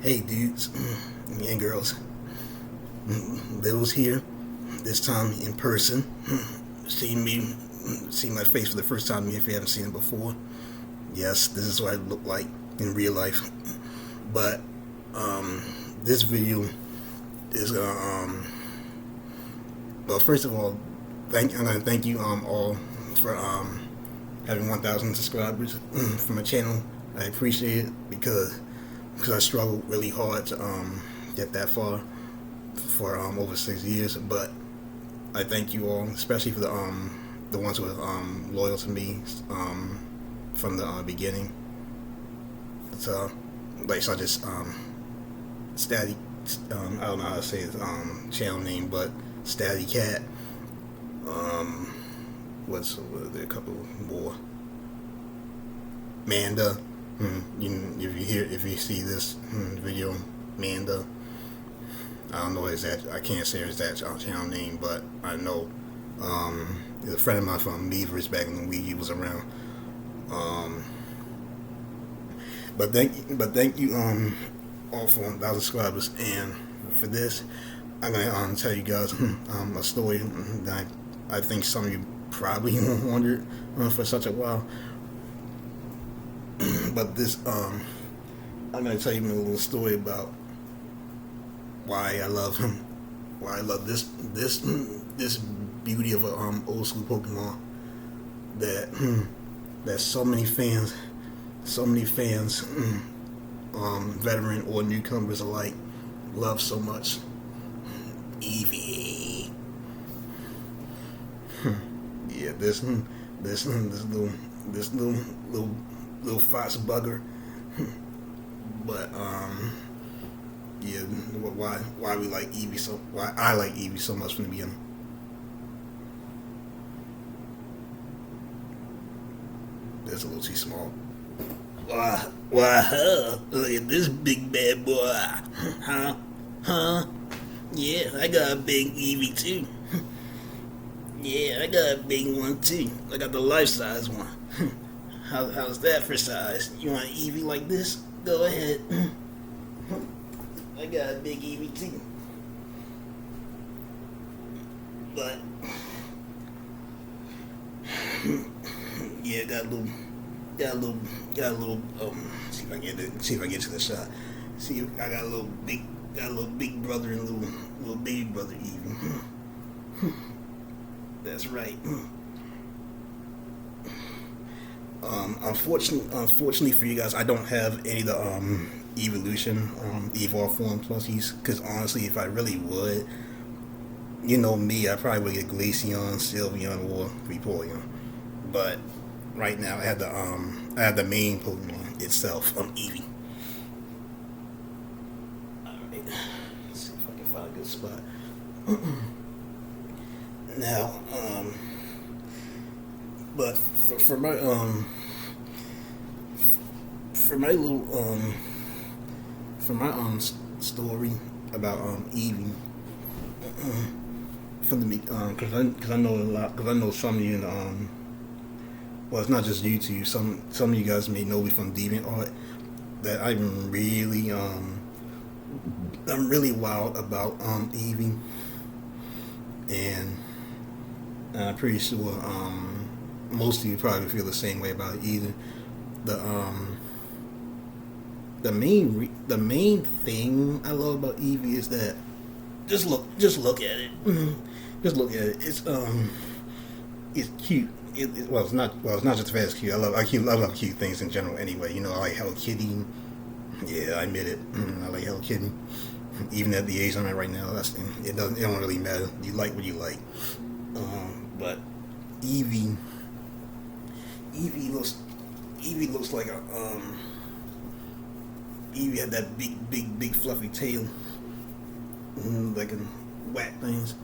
Hey dudes and girls, Bill's here, this time in person. See my face for the first time if you haven't seen it before. Yes, this is what I look like in real life. But this video is gonna well, first of all, I'm gonna thank you all for having 1,000 subscribers for my channel. I appreciate it because I struggled really hard to get that far for over 6 years. But I thank you all, especially for the ones who are loyal to me from the beginning. So, like, so I just Static, I don't know how to say his channel name, but Static Cat. What's there? A couple more. Manda. If you see this video, Manda. I don't know I can't say his channel name, but I know a friend of mine from Eevee back when Wii was around. But thank you all for 1,000 subscribers, and for this I'm gonna tell you guys a story that I think some of you probably wondered for such a while. But this I'm gonna tell you a little story about why I love this beauty of a old school Pokemon that so many fans, veteran or newcomers alike, love so much. Eevee. Yeah, this little fox bugger. But yeah, why we like Eevee why I like Eevee so much from the beginning. That's a little too small. Look at this big bad boy. Huh? Yeah, I got a big Eevee too. Yeah, I got a big one too. I got the life-size one. How's that for size? You want an Eevee like this? Go ahead. I got a big Eevee too. But yeah, got a little. See if I get to the shot. See, I got a little big brother and little baby brother Eevee. That's right. Unfortunately for you guys, I don't have any of the Eeveelution Evolved Form plushies, because honestly, if I really would, you know me, I probably would get Glaceon, Sylveon, or Vaporeon. But right now, I have the main Pokemon itself, Eevee. Alright, let's see if I can find a good spot. Now, but for my story about Eevee, from the because I know a lot, because I know some of you in the well, it's not just YouTube. Some of you guys may know me from DeviantArt, that I'm really wild about Eevee, and I'm pretty sure most of you probably feel the same way about it either. The main thing I love about Eevee is that just look at it. Just look at it. It's cute. It's not just fast cute. I love cute things in general anyway. You know, I like Hello Kitty. Yeah, I admit it. I like Hello Kitty. Even at the age I'm at right now, it don't really matter. You like what you like. But Eevee looks like a Eevee had that big fluffy tail, like in whack things.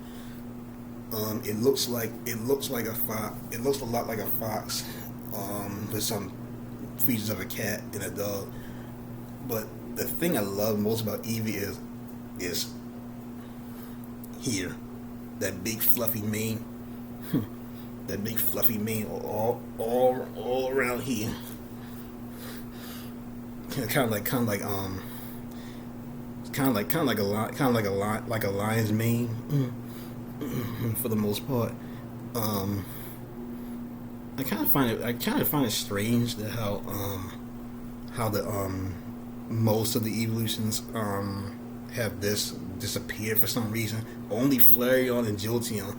It looks like a fox. It looks a lot like a fox, with some features of a cat and a dog. But the thing I love most about Eevee is here, that big fluffy mane. That big fluffy mane all around here. Kind of like It's kind of like a lion's mane for the most part. I kind of find it strange that how the most of the evolutions have this disappeared for some reason. Only Flareon and Jolteon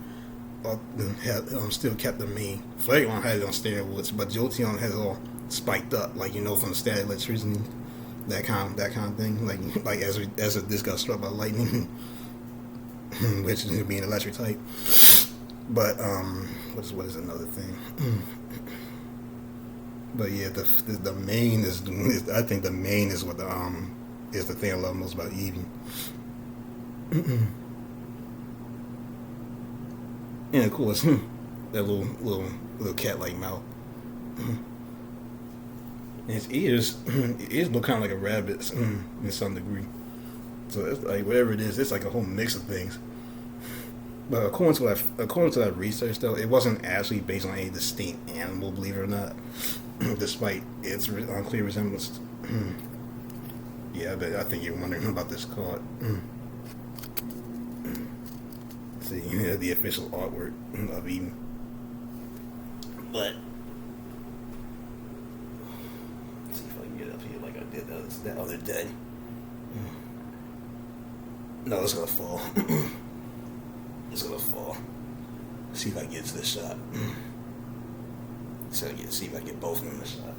have still kept the mane. Flareon had it on steroids, but Jolteon has it all spiked up, like from the static electricity, that kind of thing. Like as this got struck by lightning, which is being electric type. But what is another thing? But yeah, the main is I think the main is what is the thing I love most about Eevee. And of course, that little cat-like mouth. And his ears look kind of like a rabbit's in some degree. So it's like whatever it is, it's like a whole mix of things. But according to that research, though, it wasn't actually based on any distinct animal, believe it or not, despite its unclear resemblance. Yeah, I think you're wondering about this card. See, the official artwork of Eevee. But let's see if I can get up here like I did that other day. No, it's gonna fall. It's gonna fall. See if I can get to the shot. See if I get both of them in the shot.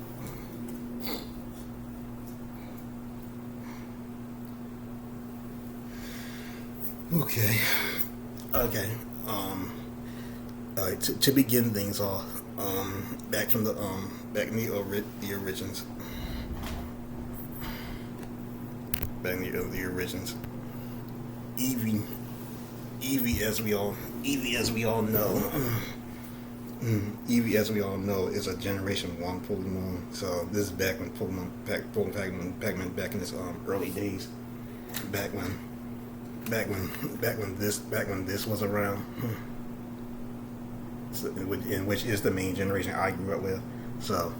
Okay. To begin things off, back in the origins. Back in the origins. Eevee, as we all know, Eevee, as we all know, is a Generation 1 Pokemon. So this is back when Pac-Man back in his early days, back when this was around, in which is the main generation I grew up with. So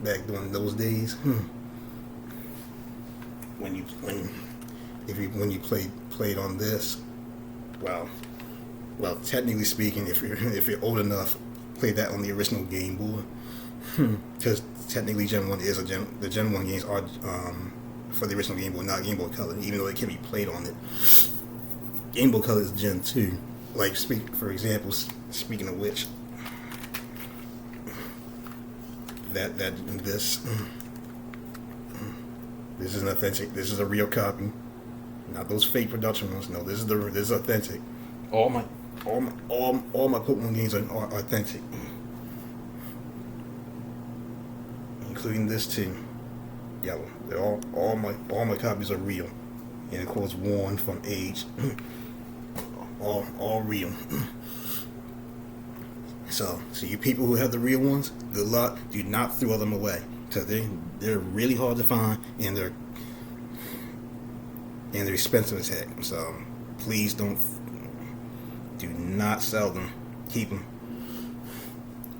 back during those days, when you played on this, well, technically speaking, if you're old enough, play that on the original Game Boy, because technically Gen 1 the Gen 1 games are for the original Game Boy, not Game Boy Color, even though it can be played on it. Game Boy Color is Gen 2. Like, for example, speaking of which, this is an authentic. This is a real copy, not those fake production ones. No, this is authentic. All my Pokemon games are authentic, including this too. Yellow. All my copies are real, and of course worn from age. all real. So you people who have the real ones, good luck. Do not throw them away, because they're really hard to find, and they're expensive as heck. So please do not sell them. Keep them,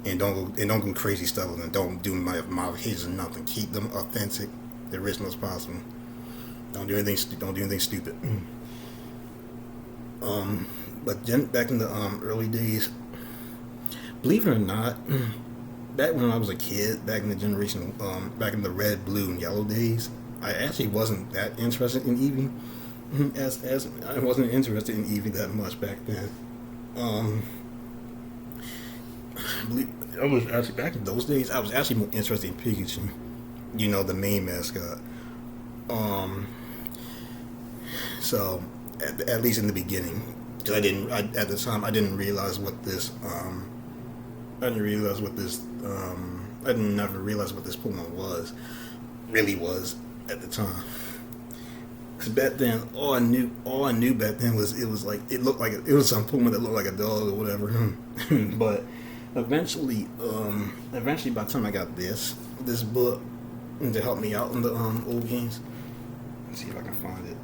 and don't go crazy stuff with them. Don't do modifications or nothing. Keep them authentic, the original as possible. Don't do anything stupid. But back in the early days, believe it or not, back when I was a kid, back in the generation, back in the red, blue, and yellow days, I actually wasn't that interested in Eevee. As I wasn't interested in Eevee that much back then. I was actually back in those days. I was actually more interested in Pikachu, the main mascot. So at least in the beginning, because at the time I didn't realize what this I never realized what this Pokemon really was at the time. Because back then, all I knew back then was it was some Pokemon that looked like a dog or whatever. But eventually by the time I got this book to help me out in the old games, let's see if I can find it.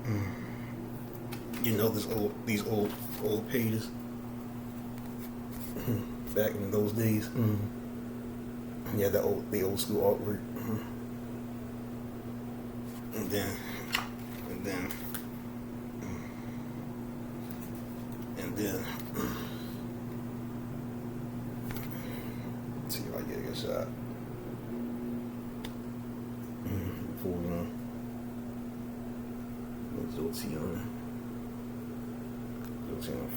These old pages back in those days. Yeah, the old school artwork. and then let's see if I get a good shot. Vaporeon, Jolteon,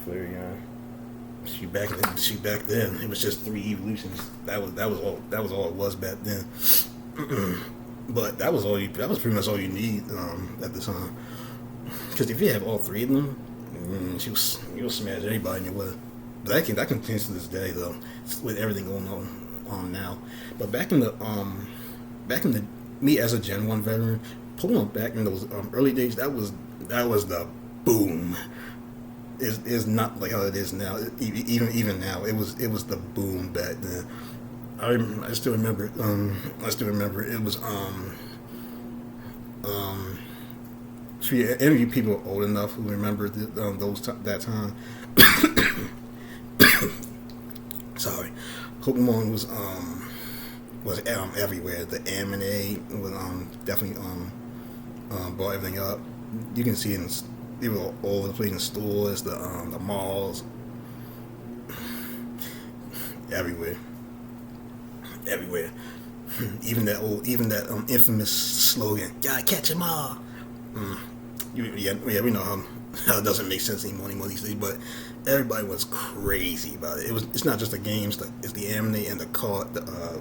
Flareon. Shoot back then, it was just 3 evolutions. That was all it was back then. But that was pretty much all you need at the time. Because if you have all 3 of them, you'll smash anybody in your way. But that continues to this day though, with everything going on now. But back in the me as a Gen 1 veteran, Pokemon back in those early days, that was the boom. Is not like how it is now. Even now, it was the boom back then. I still remember. It was for any of you people old enough who remember that time. Sorry, Pokemon was everywhere. The anime was definitely brought everything up. You can see it they were all over the place in stores, the malls, everywhere. Even that infamous slogan, "Gotta catch 'em all." We know how it doesn't make sense anymore these days, but everybody was crazy about it. It's not just the games, it's the anime and the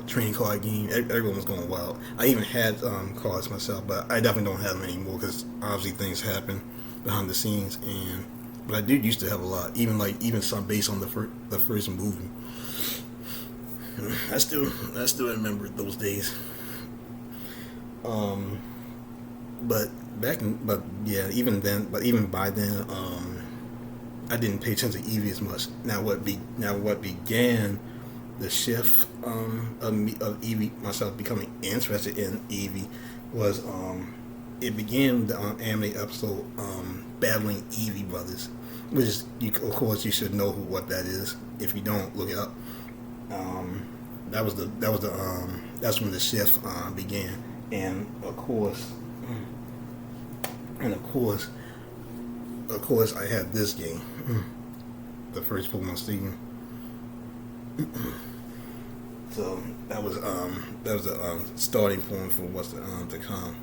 trading card game. Everyone was going wild. I even had cards myself, but I definitely don't have them anymore because obviously things happen behind the scenes. But I did used to have a lot, even some based on the first movie. I still remember those days. Even by then, I didn't pay attention to Eevee as much. Now what began the shift of Eevee, myself becoming interested in Eevee, was it began the anime episode battling Eevee brothers, which is, of course you should know what that is. If you don't, look it up. That's when the shift began, and of course, I had this game, the first Pokemon season. So that was the starting point for what's to come,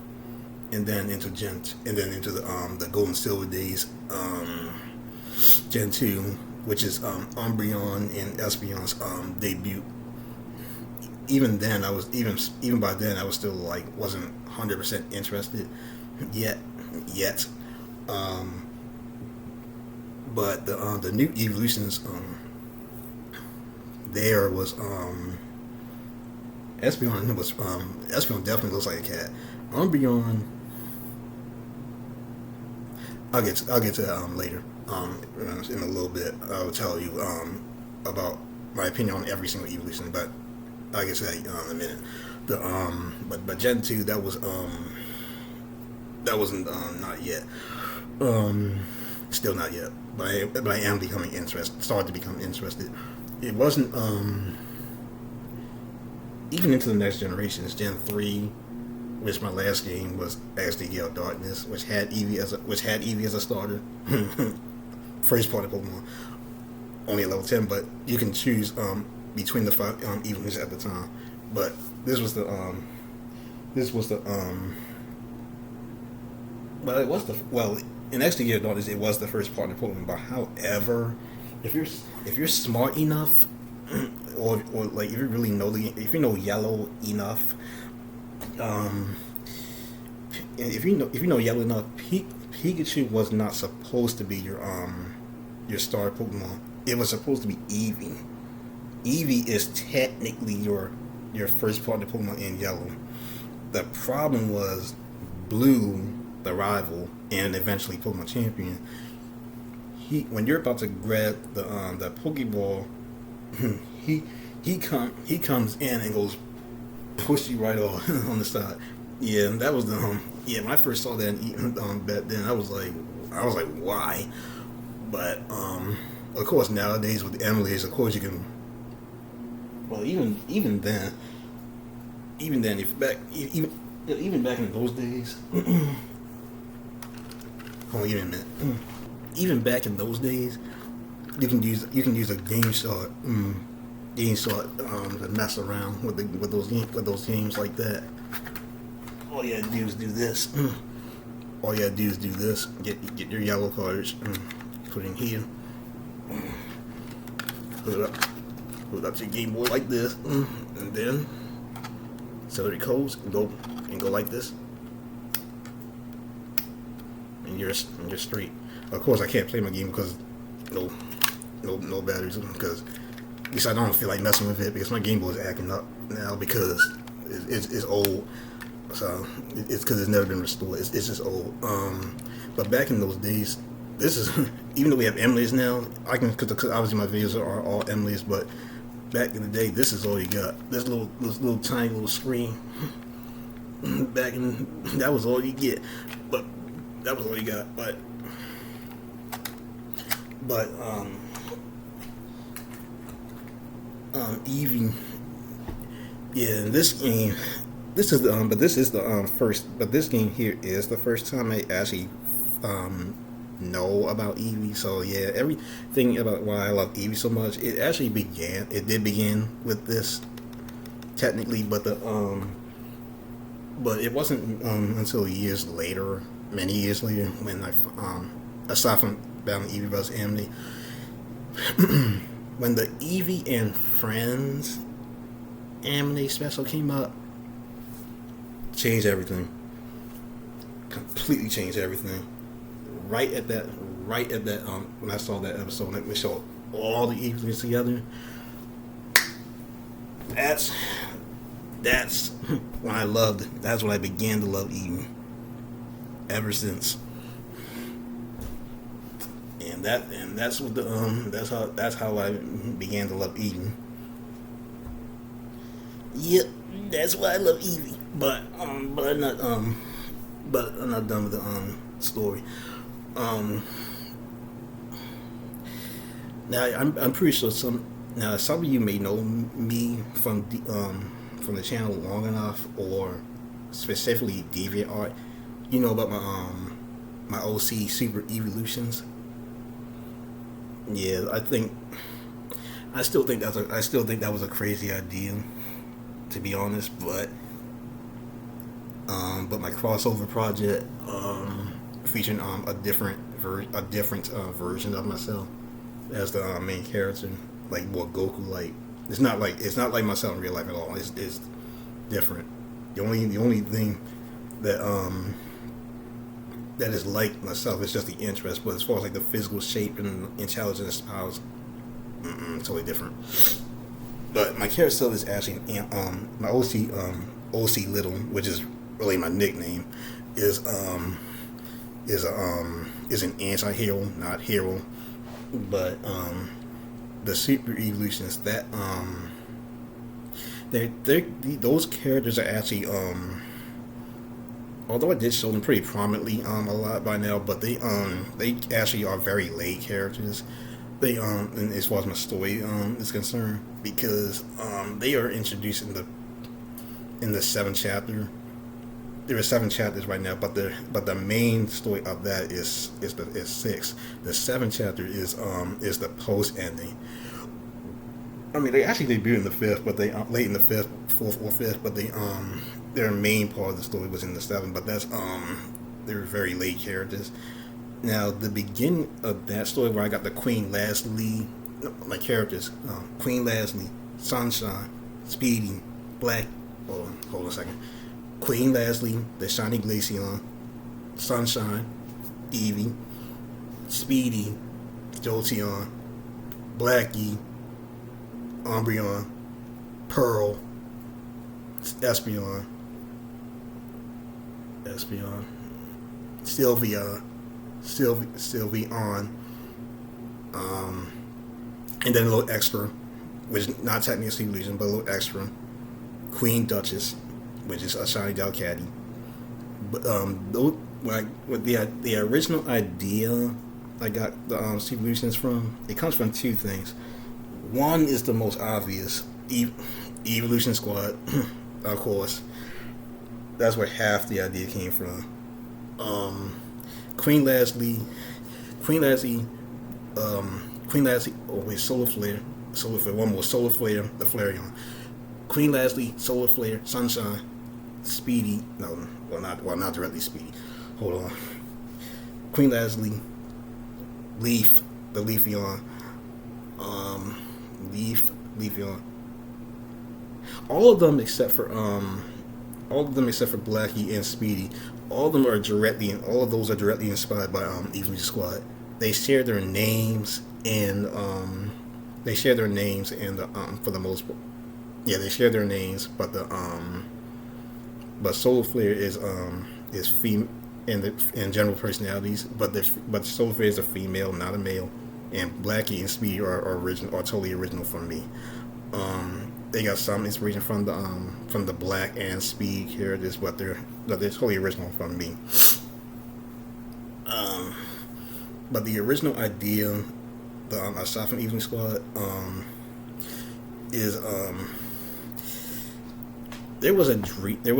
and then into the Gold and Silver days, Gen 2, which is Umbreon and Espeon's debut. Even then, even by then I was still wasn't 100% interested yet. But the new Eeveelutions, there was Espeon definitely looks like a cat. Umbreon, I'll get to that later. In a little bit, I'll tell you about my opinion on every single Eeveelution, but I'll get to that in a minute. But Gen 2, that wasn't not yet. Still not yet, but I am becoming interested. Started to become interested. It wasn't even into the next generation. It's Gen 3, which my last game was actually Gale Darkness, which had Eevee as a starter. First part of Pokemon, only at level 10, but you can choose between the 5 Eeveelutions at the time. But this was the in actually Gale Darkness, it was the first part of Pokemon. But however, if you're smart enough, or if you really know if you know Yellow enough, if you know Yellow enough, Pikachu was not supposed to be your star Pokemon. It was supposed to be Eevee. Eevee is technically your first partner Pokemon in Yellow. The problem was Blue, the rival, and eventually Pokemon Champion. When you're about to grab the Pokeball, he comes in and goes push you right off on the side. Yeah, that was the when I first saw that back then, I was like why? But of course nowadays with the emulators, of course you can. Well, even then, even back in those days. Hold on, give me a minute. Even back in those days, you can use a game shot to mess around with those games like that. All you gotta do is do this. All you gotta do is do this. Get your yellow cards. Put it in here. Put it up to your Game Boy like this, and then celery codes and go like this, and you're straight. Of course, I can't play my game because no batteries, because at least I don't feel like messing with it because my Game Boy is acting up now because it's old. So it's because it's never been restored. It's just old. But back in those days, this is even though we have emulators now, I can because obviously my videos are all emulators, but back in the day, this is all you got. This little tiny little screen. Back in that was all you get, but that was all you got. But Eevee, yeah, this game. This is the first. But this game here is the first time I actually know about Eevee. So yeah, everything about why I love Eevee so much, it did begin with this technically, but but it wasn't until years later, many years later, when I aside from Battle Eevee vs. Amity, when the Eevee and Friends Amity special came up, changed everything. Completely changed everything. Right at that when I saw that episode, we saw all the Eeveelutions together. That's when I loved it. That's when I began to love Eevee. Ever since. And that's what that's how I began to love Eevee. Yep, that's why I love Eevee. But I'm not done with the story. Now I'm pretty sure some of you may know me from the channel long enough, or specifically DeviantArt. You know about my OC Super Eeveelutions. Yeah, I still think that was a crazy idea, to be honest, but my crossover project featuring a different version of myself as the main character, like more Goku like. It's not like myself in real life at all. It's different. The only thing that is like myself is just the interest, but as far as like the physical shape and intelligence powers, totally different. But my character is actually my OC Little, which is really my nickname, is an anti-hero, not hero, but the Super Eeveelutions that those characters are actually although I did show them pretty prominently a lot by now, but they actually are very late characters. They and as far as my story is concerned, because they are introduced in the 7th chapter. There are 7 chapters right now, but the main story of that is 6. The 7th chapter is the post ending. I mean, they actually debuted in the 5th, but they late in the 4th or 5th, but their main part of the story was in the 7th. But that's they were very late characters. Now the beginning of that story where I got the Queen Leslie, my characters, Queen Leslie, Sunshine, Speedy, Black. Hold on a second. Queen Leslie, the Shiny Glaceon, Sunshine, Eevee, Speedy, Jolteon, Blackie, Umbreon, Pearl, Espeon, Sylveon, and then a little extra, which is not technically a illusion, but a little extra, Queen Duchess, which is a shiny Delcatty. But with the original idea I got the Eeveelutions from, it comes from 2 things. One is the most obvious, Eeveelution Squad, of course. that's where half the idea came from. Queen Leslie, Queen Leslie, oh wait, Solar Flare, one more, Solar Flare, the Flareon. Queen Leslie, Solar Flare, Sunshine, Speedy, not directly Speedy. Hold on. Queen Leslie, Leaf, the Leafeon, Leafeon. All of them except for Blackie and Speedy. All of those are directly inspired by Eeveelution Squad. They share their names and for the most part, yeah, they share their names, but Solar Flare is female in general personalities, but Solar Flare is a female, not a male, and Blackie and Speedy are totally original from me. They got some inspiration from the Black and Speed characters, but they're totally original from me. But the original idea, aside from Eeveelution Squad, is there was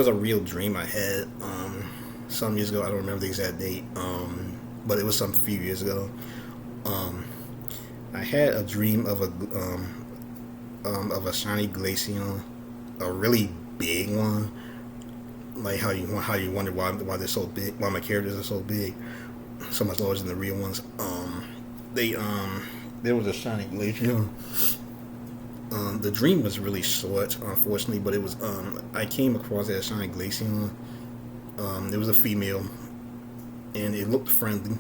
a real dream I had some years ago. I don't remember the exact date, but it was some few years ago. I had a dream of a shiny Glaceon, a really big one, like how you wonder why they're so big, why my characters are so big, so much larger than the real ones. There was a shiny Glaceon. The dream was really short, unfortunately, but it was I came across that shiny Glaceon. It was a female, and it looked friendly.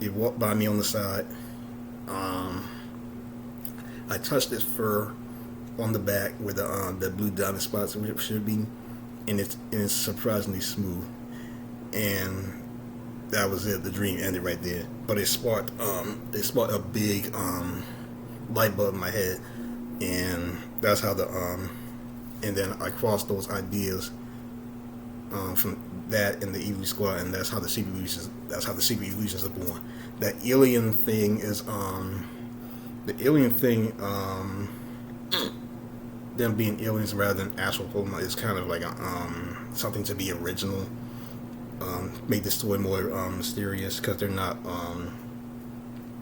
It walked by me on the side. I touched its fur on the back where the blue diamond spots should be, and it's surprisingly smooth. And that was it. The dream ended right there. But it sparked a big light bulb in my head, and that's how and then I crossed those ideas from that in the Eevee Squad, and that's how the secret Eeveelutions are born. That alien thing is them being aliens rather than actual Pokemon is kind of like something to be original. Make the story more mysterious because they're not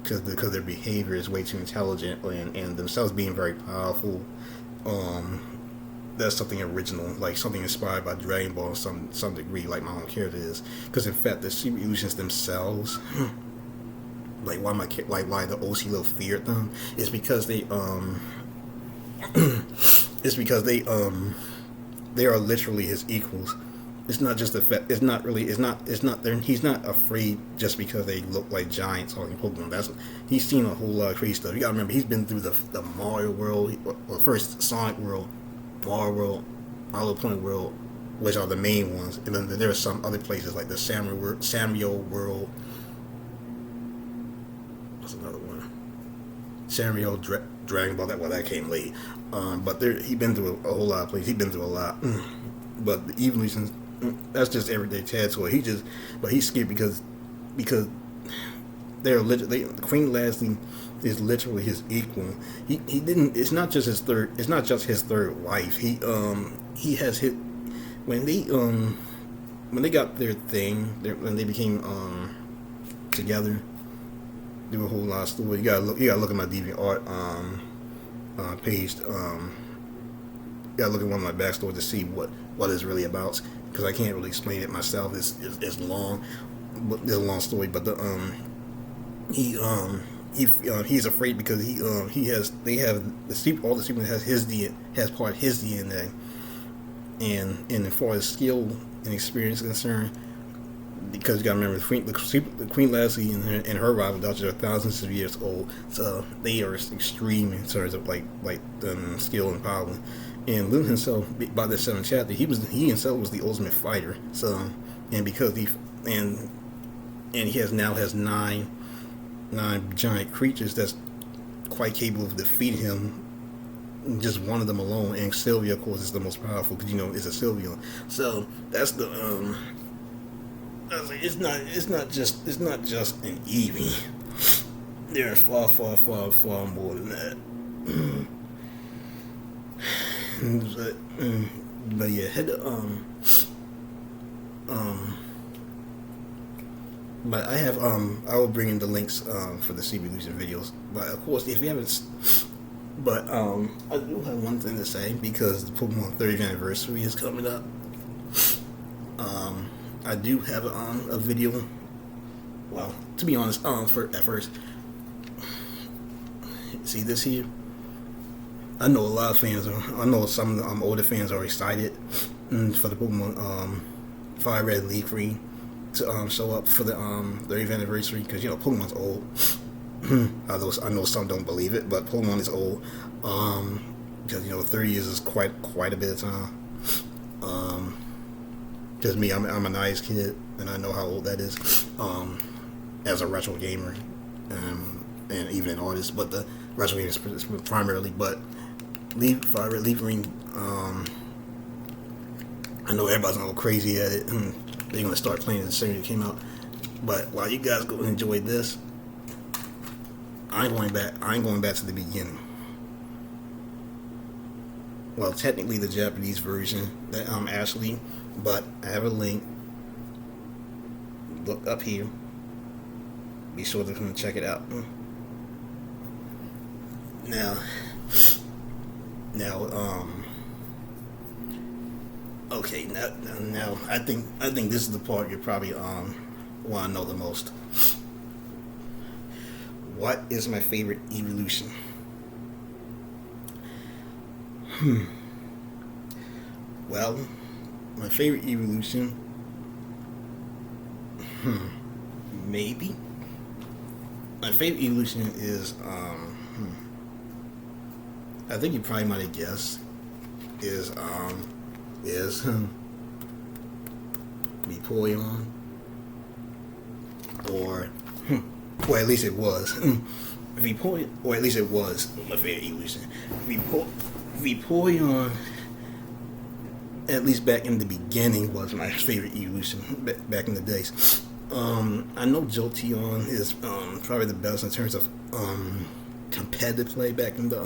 because their behavior is way too intelligent and themselves being very powerful. That's something original, like something inspired by Dragon Ball in some degree, like my own character is. Because in fact, the Eeveelutions themselves, why the OC little feared them, is because they they are literally his equals. It's not just the fact. It's not. He's not afraid just because they look like giant talking Pokemon. He's seen a whole lot of crazy stuff. You gotta remember, he's been through the Mario world, first Sonic world, Mario world, Hollow Point world, which are the main ones, and then there are some other places like the Sanrio world. What's another one? Sanrio Dragon Ball. That came late. But he's been through a whole lot of places. He's been through a lot. But the Eeveelutions, that's just everyday territory. But he's scared because they're literally, Queen Leslie is literally his equal. He didn't. It's not just his third. It's not just his third wife. He has hit when they got their thing. When they became together. Do a whole lot of story. You gotta look at my DeviantArt page. You gotta look at one of my backstories to see what it's really about, because I can't really explain it myself. It's long, but it's a long story. But he's afraid because all the Superman has part of his DNA, and as far as skill and experience is concerned, because you gotta remember the Queen Leslie and her rival doctors are thousands of years old, so they are extreme in terms of like skill and power. And Luke himself, by the 7th chapter, he himself was the ultimate fighter. So, and because he has 9 giant creatures that's quite capable of defeating him, just one of them alone. And Sylvia, of course, is the most powerful because it's a Sylveon. So that's the it's not just an Eevee. There are far more than that. But yeah, But I have I will bring in the links for the Eeveelution videos. But of course, if you haven't, but I do have one thing to say because the Pokemon 30th anniversary is coming up. I do have a video. Well, to be honest, at first, see this here. I know a lot of fans. I know some of the older fans are excited for the Pokemon Fire Red Leaf Green to show up for the 30th anniversary because Pokemon's old. I know some don't believe it, but Pokemon is old because 30 years is quite a bit of time. Because me, I'm a nice kid and I know how old that is as a retro gamer and even an artist, but the retro gamer is primarily. But Fire Red Leaf Green, I know everybody's gonna go crazy at it. They're gonna start playing it the same that came out. But while you guys go and enjoy this, I ain't going back to the beginning. Well, technically the Japanese version that Ashley, but I have a link. Look up here. Be sure to come and check it out. Now, okay. Now, I think this is the part you probably want to know the most. What is my favorite evolution? Well, my favorite evolution, maybe. My favorite evolution is, I think you probably might have guessed, is Vaporeon, or at least it was. Vaporeon, or at least it was my favorite evolution. Vaporeon, at least back in the beginning, was my favorite evolution back in the days. I know Jolteon is probably the best in terms of competitive play back in the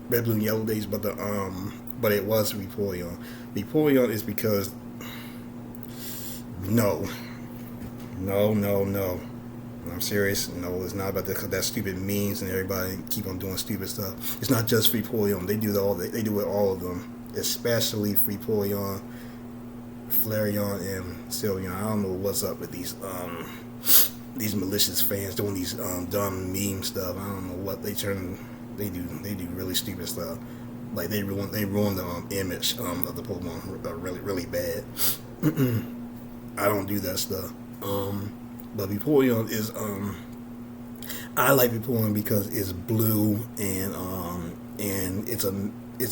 Red, Blue, and Yellow days, but it was Vaporeon. Vaporeon is because no. I'm serious. No, it's not about that. Cause that stupid memes and everybody keep on doing stupid stuff. It's not just Vaporeon. They do they do it all of them, especially Vaporeon, Flareon, and Espeon. I don't know what's up with these malicious fans doing these dumb meme stuff. I don't know what they do. They do really stupid stuff. Like they ruin the image of the Pokemon really bad. I don't do that stuff. But Vaporeon is I like Vaporeon because it's blue and it's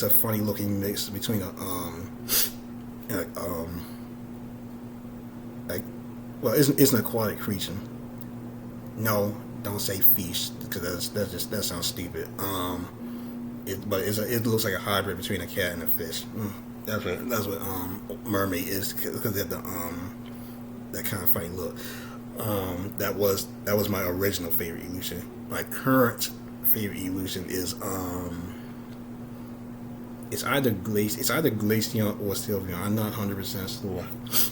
a funny looking mix between it's an aquatic creature. No, don't say fish because that sounds stupid. It looks like a hybrid between a cat and a fish. That's what mermaid is because they have that kind of funny look. That was my original favorite evolution. My current favorite evolution is it's either Glaceon or Sylveon. I'm not 100% sure.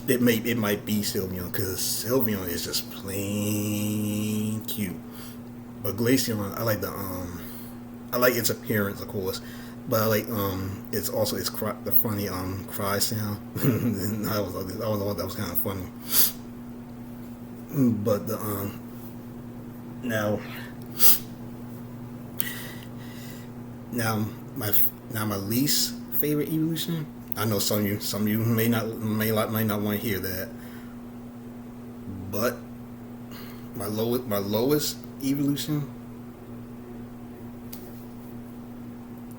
It might be Sylveon because Sylveon is just plain cute. But Glaceon, I like its appearance, of course. But I like it's also the funny cry sound. that was kind of funny. But now my least favorite evolution. I know some of you may not want to hear that, but my lowest evolution,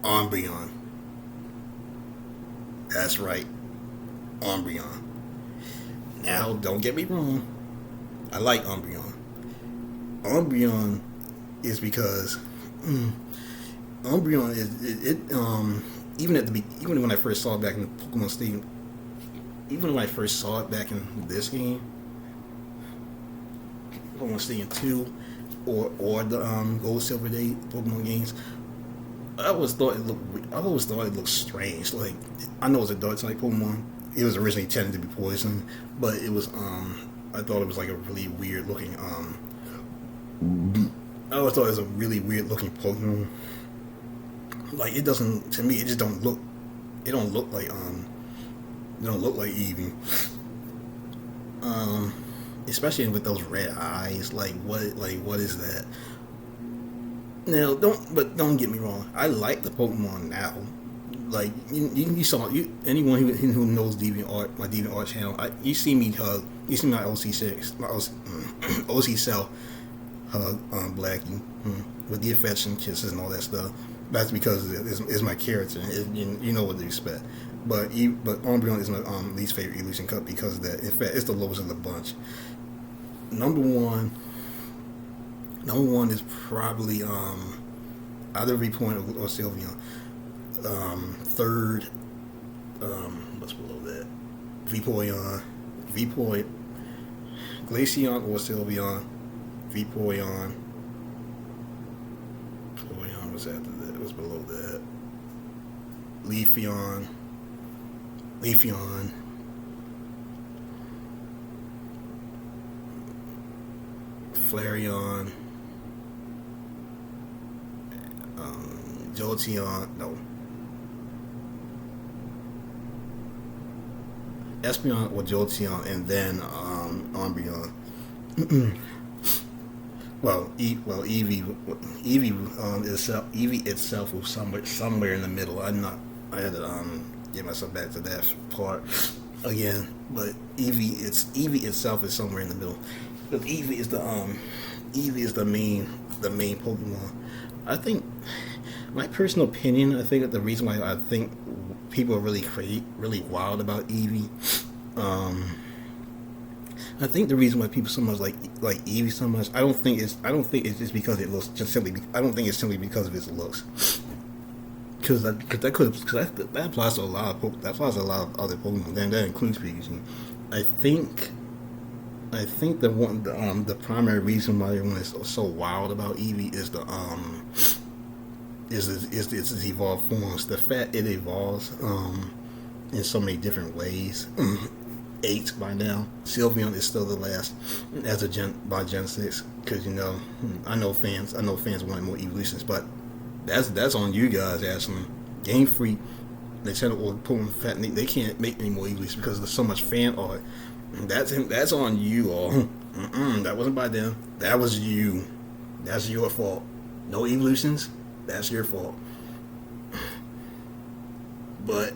Umbreon. That's right, Umbreon. Now, don't get me wrong. I like Umbreon. Umbreon is because Umbreon is even when I first saw it back in Pokemon Stadium, even when I first saw it back in this game, Pokemon Stadium 2 or the Gold Silver Day Pokemon games, I always thought it looked strange. Like, I know it's a dark type Pokemon, it was originally intended to be poison, but it was I thought it was like a really weird looking I always thought it was a really weird looking Pokemon. Like it doesn't, to me, it just don't look. It don't look like Eevee. Especially with those red eyes. Like what is that? Now don't get me wrong. I like the Pokemon now. Like you saw anyone who knows DeviantArt, my DeviantArt channel. You see me hug. You see my OC6, my OC Cell hug Blackie with the affection, kisses, and all that stuff. That's because it's my character. You know what to expect. But Umbreon is my least favorite Eeveelution Cup because of that. In fact, it's the lowest of the bunch. Number one is probably either Vaporeon or Sylveon. Third, what's below that? Vaporeon, Glaceon or Sylveon, Vaporeon. Vaporeon was after that. It was below that. Leafeon, Flareon, Jolteon, no. Espeon or Jolteon, and then Umbreon. Eevee itself was somewhere in the middle. I had to get myself back to that part again. But Eevee itself is somewhere in the middle. But Eevee is the main Pokemon. I think, my personal opinion, I think that the reason why I think people are really wild about Eevee, I think the reason why people so much like Eevee so much, I don't think it's just because it looks, I don't think it's simply because of its looks. Because that applies to a lot of other Pokemon. Then that includes Pikachu. I think the primary reason why everyone is so wild about Eevee is its evolved forms. The fact it evolves in so many different ways. 8 by now. Sylveon is still the last by Gen 6, because I know fans wanted more Eeveelutions, but that's on you guys. Asking Game Freak, Nintendo or Pokemon, they can't make any more Eeveelutions because there's so much fan art. That's on you all. That wasn't by them. That was you. That's your fault. No Eeveelutions. That's your fault. But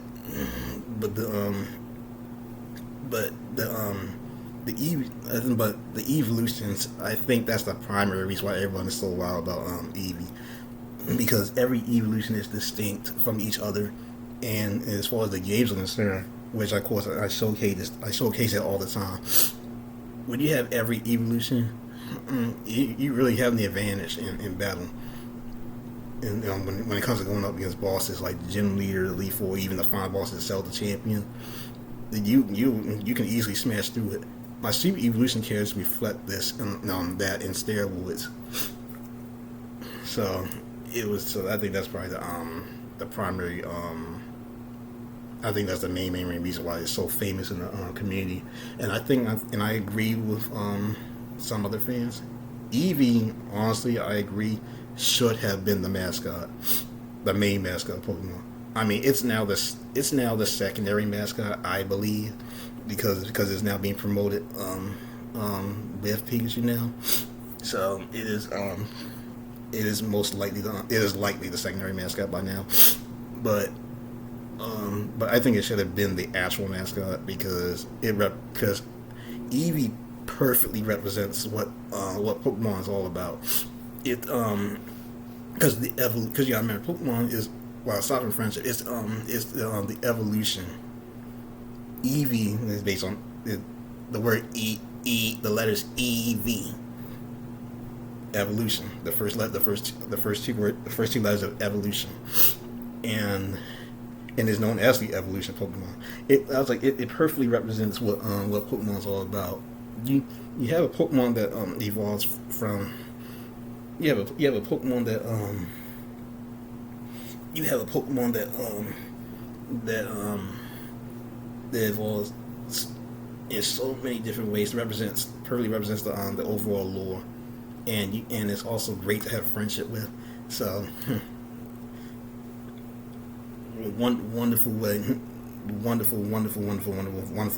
the Eeveelutions, I think that's the primary reason why everyone is so wild about Eevee, because every Eeveelution is distinct from each other, and as far as the games are concerned, which of course I showcase it all the time. When you have every Eeveelution, you really have the advantage in battle. And when it comes to going up against bosses like the Gym Leader, the Elite Four, even the final boss itself, the champion, you can easily smash through it. My Super Eeveelution characters reflect this and that in steroids. So I think that's probably the primary. I think that's the main reason why it's so famous in the community. And I agree with some other fans. Eevee, honestly, I agree, should have been the mascot, the main mascot of Pokemon. I mean, it's now the secondary mascot, I believe, because it's now being promoted with Pikachu now. So it is likely the secondary mascot by now. But I think it should have been the actual mascot because Eevee perfectly represents what Pokemon is all about. It because you gotta remember, Pokemon is, while aside from friendship, it's the evolution. Eevee is based on the word the letters EV. Evolution. The first two letters of evolution, and is known as the evolution Pokemon. It perfectly represents what Pokemon is all about. You have a Pokemon that evolves from. You have a Pokemon that that evolves in so many different ways. Perfectly represents the overall lore, and it's also great to have friendship with. So, wonderful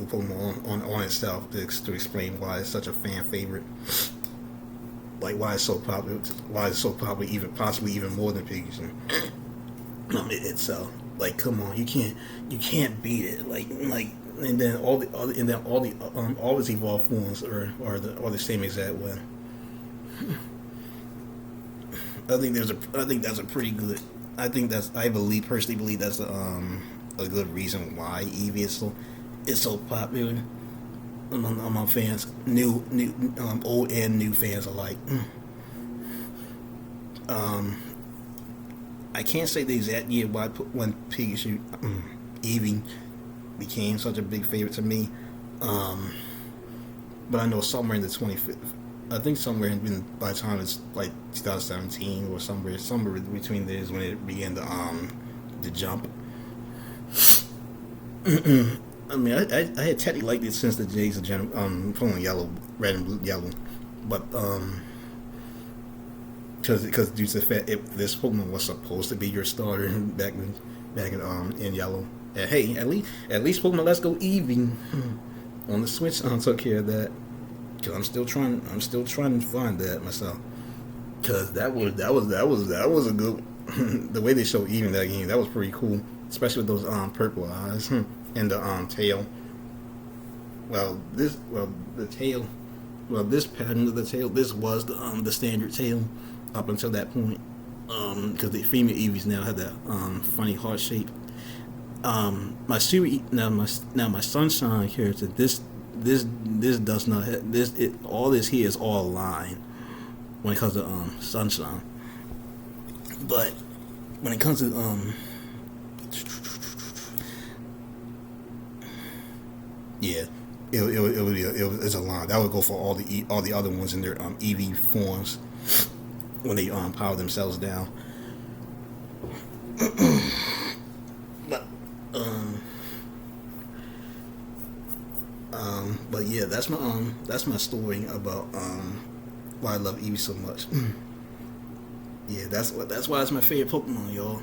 Pokemon on itself to explain why it's such a fan favorite. Like why it's so popular. Why it's so popular, even possibly even more than Pikachu. Itself. Like, come on, you can't beat it. Like, and then all its evolved forms are the same exact way. I think that's a pretty good. I personally believe that's a good reason why Eevee is so popular among fans, old and new fans alike. I can't say the exact year when Pikachu Eevee became such a big favorite to me, but I know somewhere in the 25th. I think somewhere by the time it's like 2017 or somewhere between there is when it began to jump. I mean, I had technically liked it since the days of Pokemon Yellow, Red and Blue, Yellow, but because due to the fact this Pokemon was supposed to be your starter back in Yellow. And hey, at least Pokemon Let's Go Eevee on the Switch took care of that. Cause I'm still trying to find that myself. Cause that was a good. The way they showed Eevee in that game, that was pretty cool, especially with those purple eyes and the tail. This pattern of the tail, this was the standard tail up until that point. Because the female Eevees now have that funny heart shape. My Sunshine character, this does not have, all this here is all line when it comes to Sunshine. But when it comes to it's a line that would go for all the other ones in their Eevee forms when they power themselves down. But yeah, that's my story about why I love Eevee so much. Yeah, that's why it's my favorite Pokemon, y'all.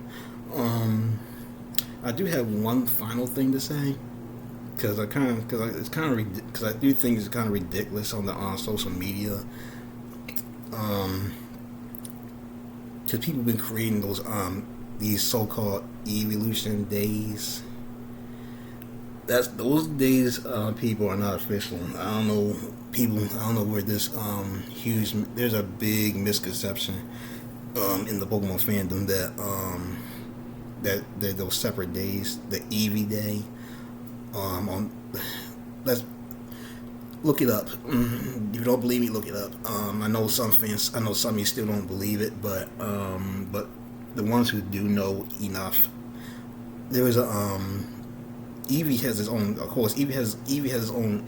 I do have one final thing to say, because I do think it's kind of ridiculous on the social media. Because people have been creating these so-called Eeveelution days. Those days, people are not official. I don't know where this huge. There's a big misconception in the Pokemon fandom that those separate days, the Eevee Day. Let's look it up. If you don't believe me, look it up. I know some of you still don't believe it, but the ones who do know enough, there is a Eevee has his own. Of course, Eevee has his own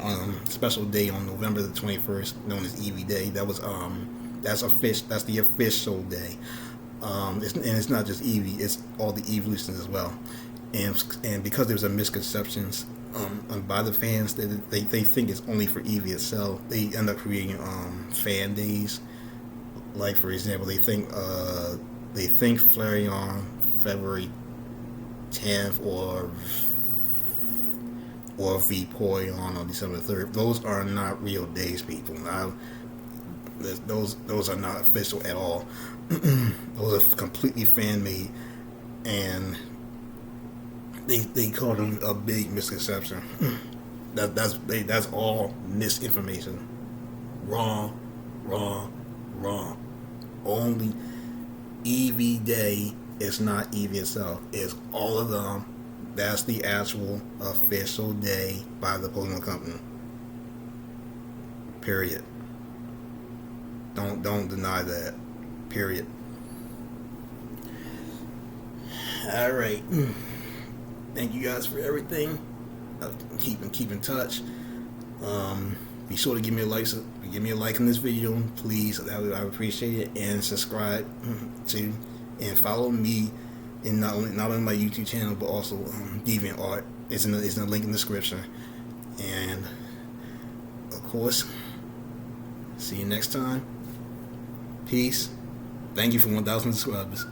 special day on November the 21st, known as Eevee Day. That's the official day. It's not just Eevee; it's all the Eeveelutions as well. And because there's a misconceptions by the fans that they think it's only for Eevee itself, they end up creating fan days. Like, for example, they think Flareon February 10th or Vaporeon on December 3rd. Those are not real days, people. Those are not official at all. Those are completely fan made, and they call them a big misconception. That's all misinformation. Wrong. Only Eevee Day is not Eevee itself. It's all of them. That's the actual official day by the Pokemon Company. Period. Don't deny that. Period. All right. Thank you guys for everything. Keep in touch. Be sure to give me a like. Give me a like on this video, please. I would appreciate it. And subscribe and follow me and not only my YouTube channel, but also DeviantArt. It's in the link in the description. And of course, see you next time. Peace. Thank you for 1,000 subscribers.